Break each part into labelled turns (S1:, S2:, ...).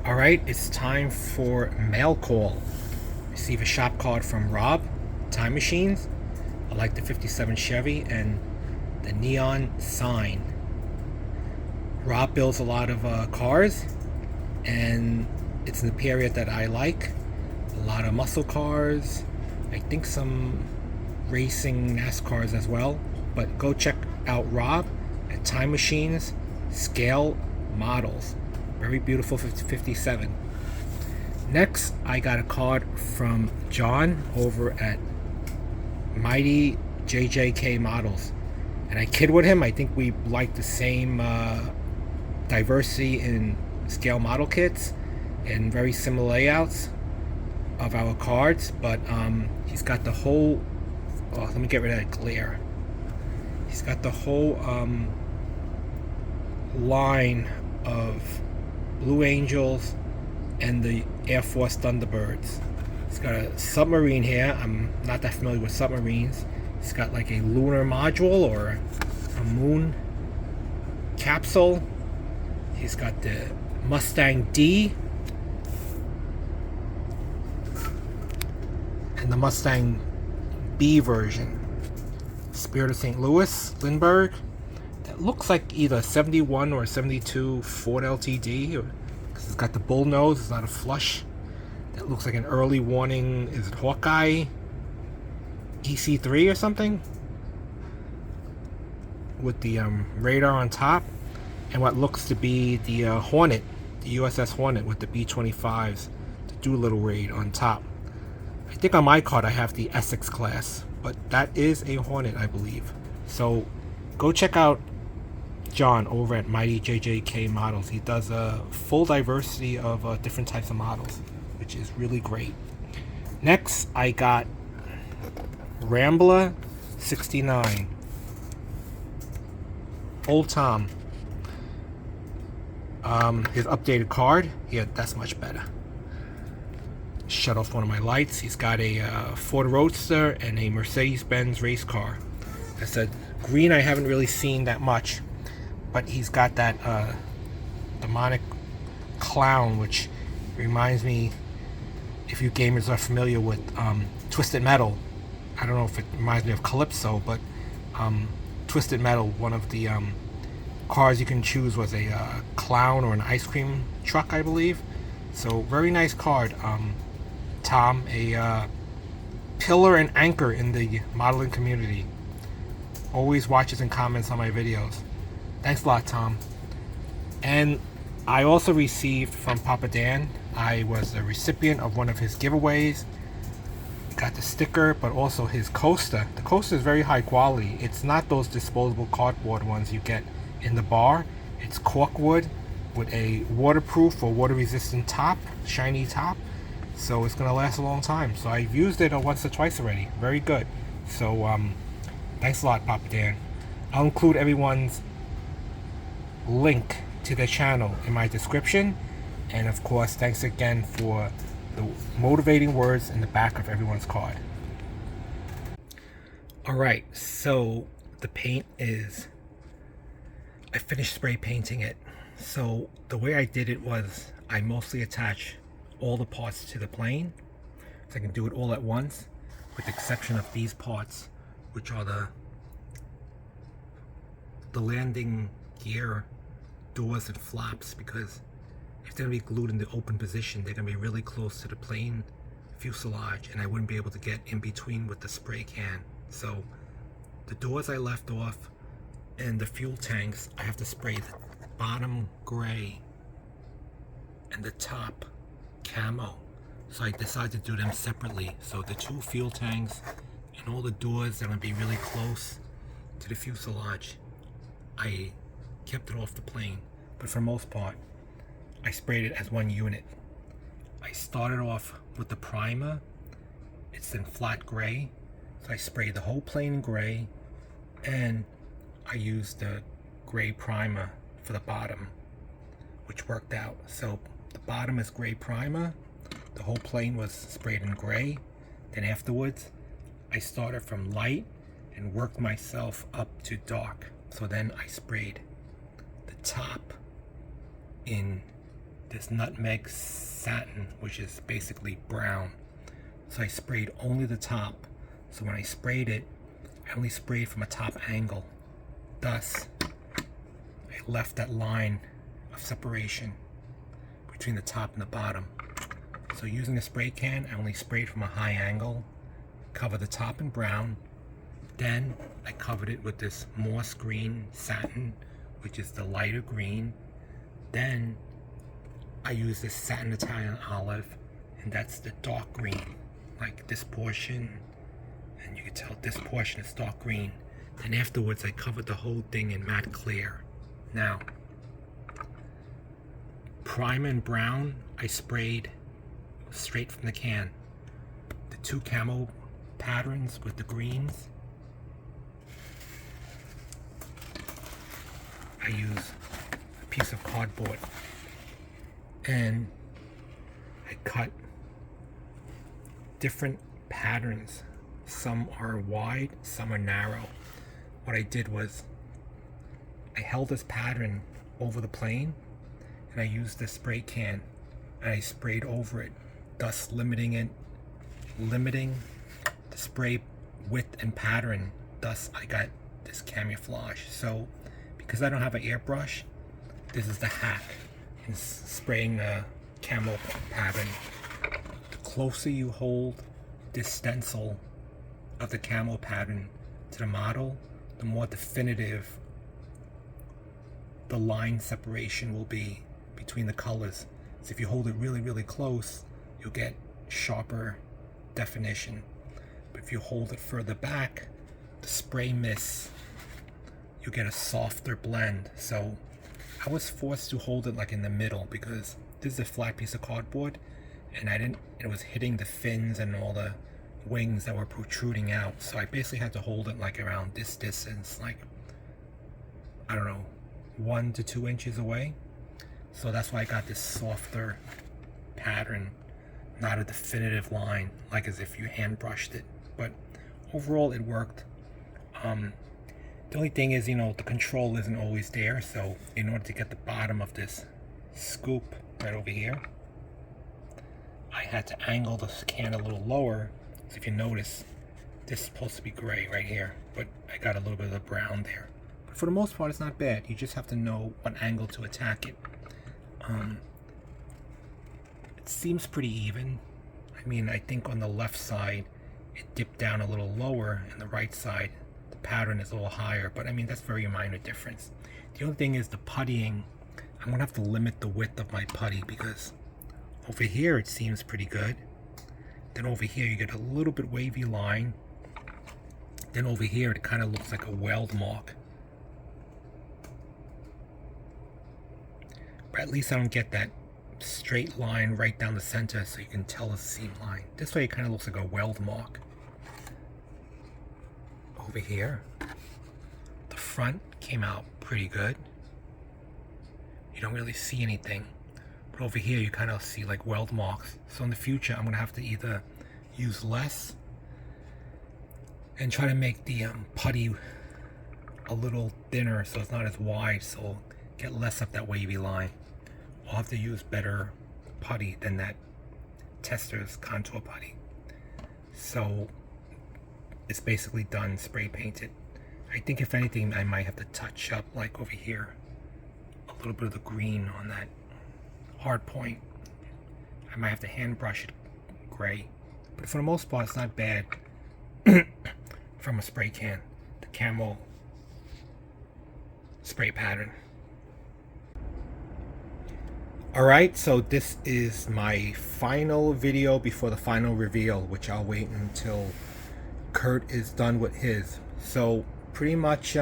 S1: Alright, it's time for mail call. Receive a shop card from Rob, Time Machines. I like the 57 Chevy and the neon sign. Rob builds a lot of cars, and it's in the period that I like. A lot of muscle cars, I think some racing NASCARs as well. But go check out Rob at Time Machines Scale Models. Very beautiful 57. Next, I got a card from John over at Mighty JJK Models. And I kid with him, I think we like the same diversity in scale model kits and very similar layouts of our cards. But he's got the whole, let me get rid of that glare. He's got the whole line of Blue Angels and the Air Force Thunderbirds. It's got a submarine here. I'm not that familiar with submarines. It's got like a lunar module or a moon capsule. He's got the Mustang D and the Mustang B version. Spirit of St. Louis, Lindbergh. That looks like either 71 or 72 Ford LTD, because it's got the bull nose. It's not a flush. That looks like an early warning. Is it Hawkeye EC3 or something? With the radar on top, and what looks to be the Hornet, the USS Hornet with the B-25s, the Doolittle raid on top. I think on my card I have the Essex class, but that is a Hornet, I believe. So go check out John over at Mighty JJK Models. He does a full diversity of different types of models, which is really great. Next, I got Rambler 69. Old Tom. His updated card. Yeah, that's much better. Shut off one of my lights. He's got a Ford Roadster and a Mercedes-Benz race car. I said green I haven't really seen that much, but he's got that demonic clown, which reminds me, if you gamers are familiar with Twisted Metal, I don't know if it reminds me of Calypso, but Twisted Metal, one of the cars you can choose was a clown or an ice cream truck, I believe. So very nice card. Tom, a pillar and anchor in the modeling community. Always watches and comments on my videos. Thanks a lot, Tom. And I also received from Papa Dan, I was a recipient of one of his giveaways. Got the sticker, but also his coaster. The coaster is very high quality. It's not those disposable cardboard ones you get in the bar. It's corkwood with a waterproof or water resistant top, shiny top. So it's gonna last a long time. So I've used it once or twice already. Very good. So thanks a lot, Papa Dan. I'll include everyone's link to the channel in my description. And of course, thanks again for the motivating words in the back of everyone's card. Alright, so the paint is, I finished spray painting it. So the way I did it was I mostly attach all the parts to the plane, so I can do it all at once, with the exception of these parts, which are the landing gear doors and flaps, because if they're going to be glued in the open position, they're going to be really close to the plane fuselage, and I wouldn't be able to get in between with the spray can. So the doors I left off, and the fuel tanks, I have to spray the bottom gray and the top camo. So I decided to do them separately. So the two fuel tanks and all the doors that are going to be really close to the fuselage, I kept it off the plane. But for the most part, I sprayed it as one unit. I started off with the primer. It's in flat gray. So I sprayed the whole plane in gray, and I used the gray primer for the bottom, which worked out. So the bottom is gray primer. The whole plane was sprayed in gray. Then afterwards, I started from light and worked myself up to dark. So then I sprayed the top in this nutmeg satin, which is basically brown. So I sprayed only the top. So when I sprayed it, I only sprayed from a top angle. Thus, I left that line of separation between the top and the bottom. So using a spray can, I only sprayed from a high angle, cover the top in brown, then I covered it with this moss green satin, which is the lighter green. Then I used this satin Italian olive, and that's the dark green, like this portion, and you can tell this portion is dark green. Then afterwards I covered the whole thing in matte clear. Now, primer and brown I sprayed straight from the can. The two camo patterns with the greens, I use a piece of cardboard and I cut different patterns. Some are wide, some are narrow. What I did was I held this pattern over the plane and I used the spray can and I sprayed over it, thus limiting the spray width and pattern. Thus I got this camouflage. So because I don't have an airbrush, this is the hack in spraying a camo pattern. The closer you hold this stencil of the camo pattern to the model, the more definitive the line separation will be between the colors. So if you hold it really, really close, you'll get sharper definition. But if you hold it further back, the spray miss, you get a softer blend. So I was forced to hold it like in the middle because this is a flat piece of cardboard and it was hitting the fins and all the wings that were protruding out. So I basically had to hold it like around this distance, like, I don't know, 1 to 2 inches away. So that's why I got this softer pattern, not a definitive line, like as if you hand brushed it. But overall it worked. The only thing is, the control isn't always there. So in order to get the bottom of this scoop right over here, I had to angle the can a little lower. So if you notice, this is supposed to be gray right here, but I got a little bit of the brown there. But for the most part, it's not bad. You just have to know what angle to attack it. It seems pretty even. I mean, I think on the left side, it dipped down a little lower, and the right side, the pattern is a little higher. But I mean, that's very minor difference. The only thing is the puttying. I'm gonna have to limit the width of my putty because over here it seems pretty good. Then over here you get a little bit wavy line. Then over here it kind of looks like a weld mark. But at least I don't get that straight line right down the center so you can tell the seam line. This way it kind of looks like a weld mark. Over here, the front came out pretty good. You don't really see anything. But over here you kind of see like weld marks. So in the future I'm going to have to either use less and try to make the putty a little thinner so it's not as wide, so get less of that wavy line. I'll have to use better putty than that Tester's contour putty. So it's basically done, spray painted. I think if anything I might have to touch up, like over here, a little bit of the green on that hard point. I might have to hand brush it gray, but for the most part it's not bad from a spray can, the camo spray pattern. Alright, so this is my final video before the final reveal, which I'll wait until Kurt is done with his. So pretty much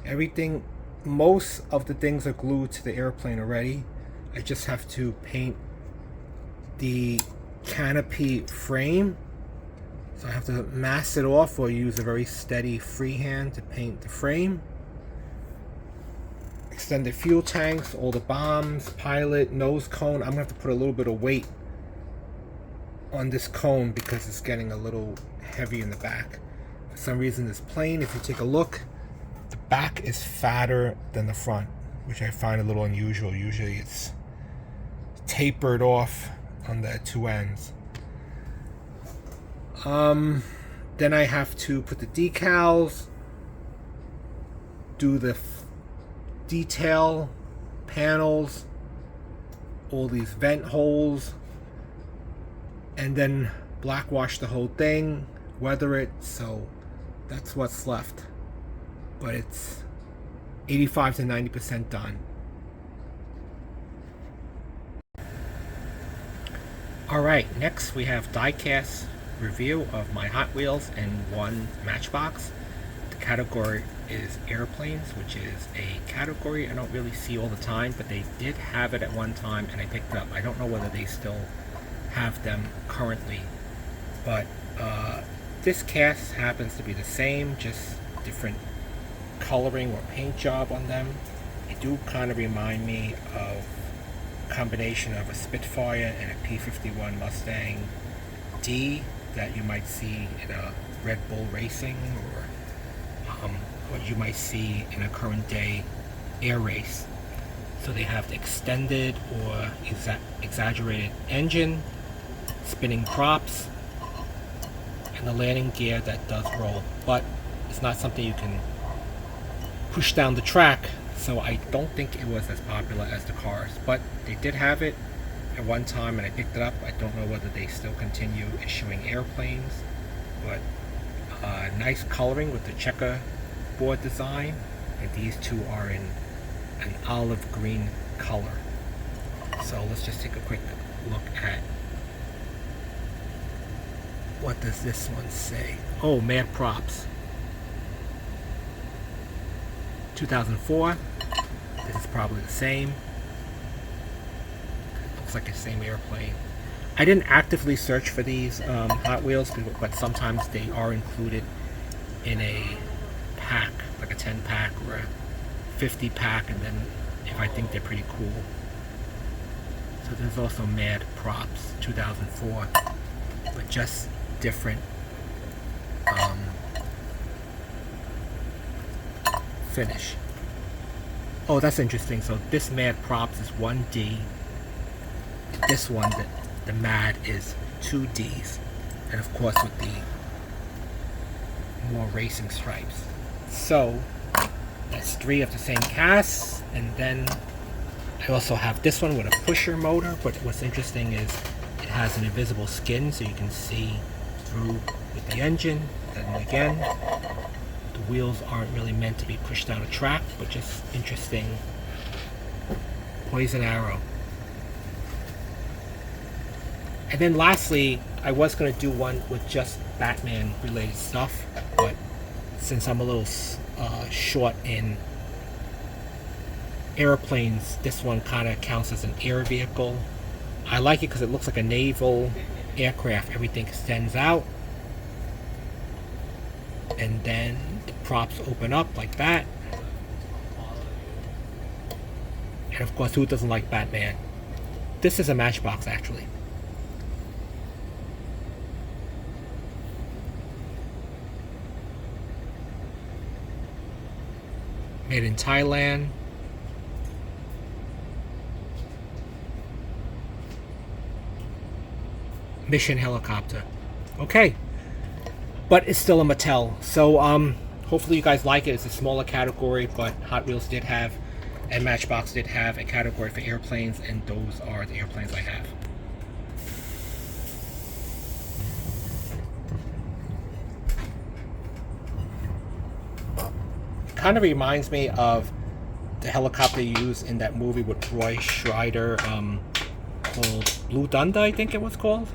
S1: everything, most of the things are glued to the airplane already. I just have to paint the canopy frame. So I have to mask it off or use a very steady freehand to paint the frame. Extended fuel tanks, all the bombs, pilot, nose cone. I'm gonna have to put a little bit of weight on this cone because it's getting a little heavy in the back. For some reason this plane, if you take a look, the back is fatter than the front, which I find a little unusual. Usually it's tapered off on the two ends. Then I have to put the decals, do the detail panels, all these vent holes, and then black wash the whole thing, weather it. So that's what's left, but it's 85 to 90% done. Alright, next we have diecast review of my Hot Wheels and one Matchbox. The category is airplanes, which is a category I don't really see all the time, but they did have it at one time and I picked it up. I don't know whether they still have them currently, but this cast happens to be the same, just different coloring or paint job on them. They do kind of remind me of a combination of a Spitfire and a P-51 Mustang D that you might see in a Red Bull Racing, or what you might see in a current day air race. So they have the extended or exaggerated engine, spinning props, and the landing gear that does roll, but it's not something you can push down the track, so I don't think it was as popular as the cars, but they did have it at one time and I picked it up. I don't know whether they still continue issuing airplanes, but nice coloring with the checkerboard design, and these two are in an olive green color. So let's just take a quick look at what does this one say. Oh, Mad Props 2004. This is probably the same. Looks like the same airplane. I didn't actively search for these Hot Wheels, but sometimes they are included in a pack, like a 10 pack or a 50 pack, and then if I think they're pretty cool. So there's also Mad Props 2004, but just different finish. Oh, that's interesting. So this Mad Props is 1D. This one, the Mad, is 2 Ds, and of course with the more racing stripes. So that's 3 of the same cast, and then I also have this one with a pusher motor, but what's interesting is it has an invisible skin so you can see through with the engine. And again, the wheels aren't really meant to be pushed down a track, but just interesting poison arrow. And then lastly, I was going to do one with just Batman related stuff, but since I'm a little short in airplanes, this one kind of counts as an air vehicle. I like it because it looks like a naval aircraft. Everything extends out, and then the props open up like that. And of course, who doesn't like Batman? This is a Matchbox, actually. Made in Thailand. Mission helicopter. Okay, but it's still a Mattel, so hopefully you guys like it. It's a smaller category, but Hot Wheels did have, and Matchbox did have, a category for airplanes, and those are the airplanes I have. Kind of reminds me of the helicopter used in that movie with Roy Scheider, called Blue Thunder, I think it was called.